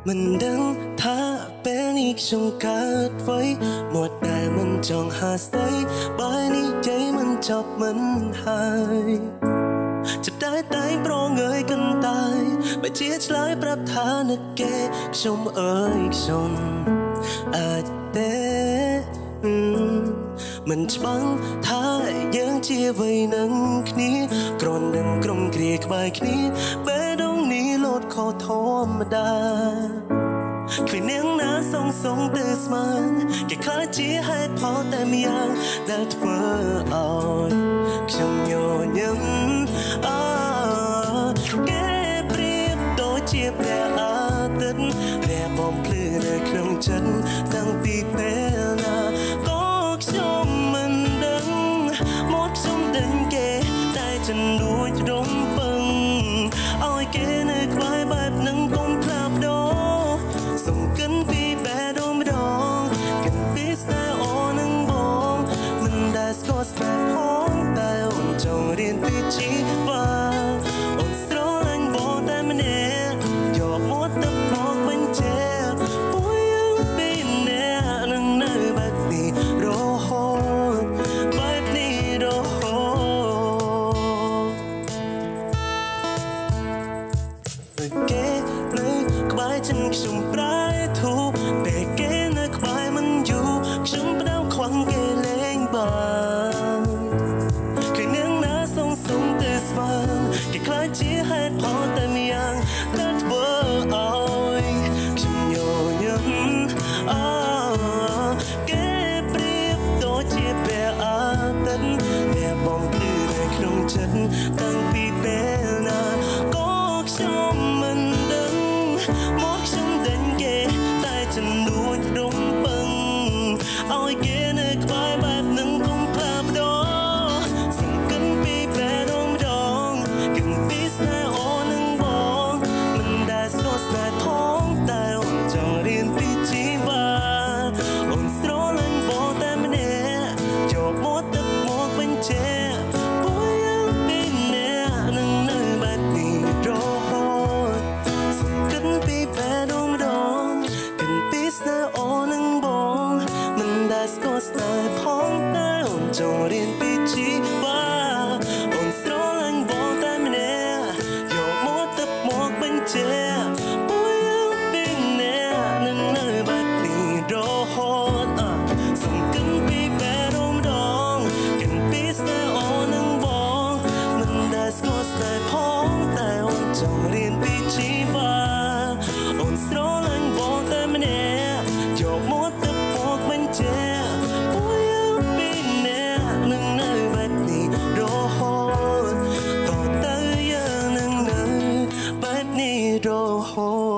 mình đang tha bênอีกช่องการไว้หมดแต่มันจ้องหาไว้บายนี้ใจมันจับมันหายจะได้ตายเพราะเงยกันตายไปเชียร์ชลายปรับฐานแกชมเอ่ยชมอาจเต้มันច្បាំងថាយើងជាវ័យនឹងគ្នាក្រនឹងក្រុមគ្រាក្បែរគ្នាបេះដូងនេះលោតខុសធម្មតាគ្មាននាងណាសងទៅស្មានគេខ្លាចជាហេតុផលតែម្យ៉ាងដែលធ្វើឲ្យខ្ញុំញញឹមគេប្រៀបដូចជាព្រះអាទិត្យព្រះបំភ្លឺនៅក្នុងចិត្តតាំងពីពេលណាក៏ខ្ញុំមិនដឹងមកខ្ញុំដឹងគេតែฉันរួចរំពឹងឲ្យគេនៅក្បែរបែបនឹងកុំផ្លាស់ប្ដូរសុំកិនពីបែរដូចម្ដងកិនពីស្នេហ៍អូននឹងបងមិនដែលស្គាល់ស្នេហ៍ផងតែអូនចង់រៀនពីជីវិតអូនស្រឡាញ់បងតែម្នាក់យកមកទឹកមកបញ្ជាពួកយើងពីរនាក់នឹងនៅបែបនេះរហូតបែបនេះរហូតគេនៅក្បែរฉันខ្ញុំប្រែធូរពេលគេនៅក្បែរមិនយូរខ្ញុំផ្ដោតខ្វាំងគេលេងបានគឺនាងណាសងទៅស្មានគេខ្លាចជាហេតុផលតែម្យ៉ាងដែលធ្វើឲ្យខ្ញុំញញឹមគេប្រៀបដូចជាព្រះអាទិត្យព្រះបំភ្លឺនៅក្នុងចិត្តតាំងពីពេលណាក៏ខ្ញុំមិនដឹងមកខ្ញុំដឹងគេតែฉันរួចរំពឹងឲ្យគេនៅក្បែរបែបនឹងកុំផ្លាស់ប្ដូរសង្កិនពីបែរម្ដងកិនពីស្នេហ៍អូននឹងបងមិនដែលស្គាល់ស្នេហ៍ផងតែអូនចង់រៀនពីជីវិតអូនស្រឡាញ់បងតែម្នាក់យកមកទឹកមកបញ្ជាពួកយើងពីរនាក់នឹងនៅបែបនេះរហូតសង្កិនពីបែរម្ដងកិនពីស្នេហ៍អូននឹងបងមិនដែលស្គាល់ស្នេហ៍ផងតែអូនចង់រៀនពីជីវិតអូនស្រឡាញ់បងតែម្នាក់យកមកទឹកមកបញ្ជាពួកយើងពីរនាក់នឹងនៅបែបនេះរហូតសង្កិនពីបែរម្ដងកិនពីស្នេហ៍អូននឹងបងមិនដែលស្គាល់ស្នេហ៍ផងតែអូនចង់រៀនពីជីវិតអូនស្រឡាញ់បងតែម្នាក់យកមកទឹកមកបញ្ជាពួកយើងពីរនាក់នឹងនៅបែបនេះរហូតតទៅយើងនឹងនៅបែបនេះរហូត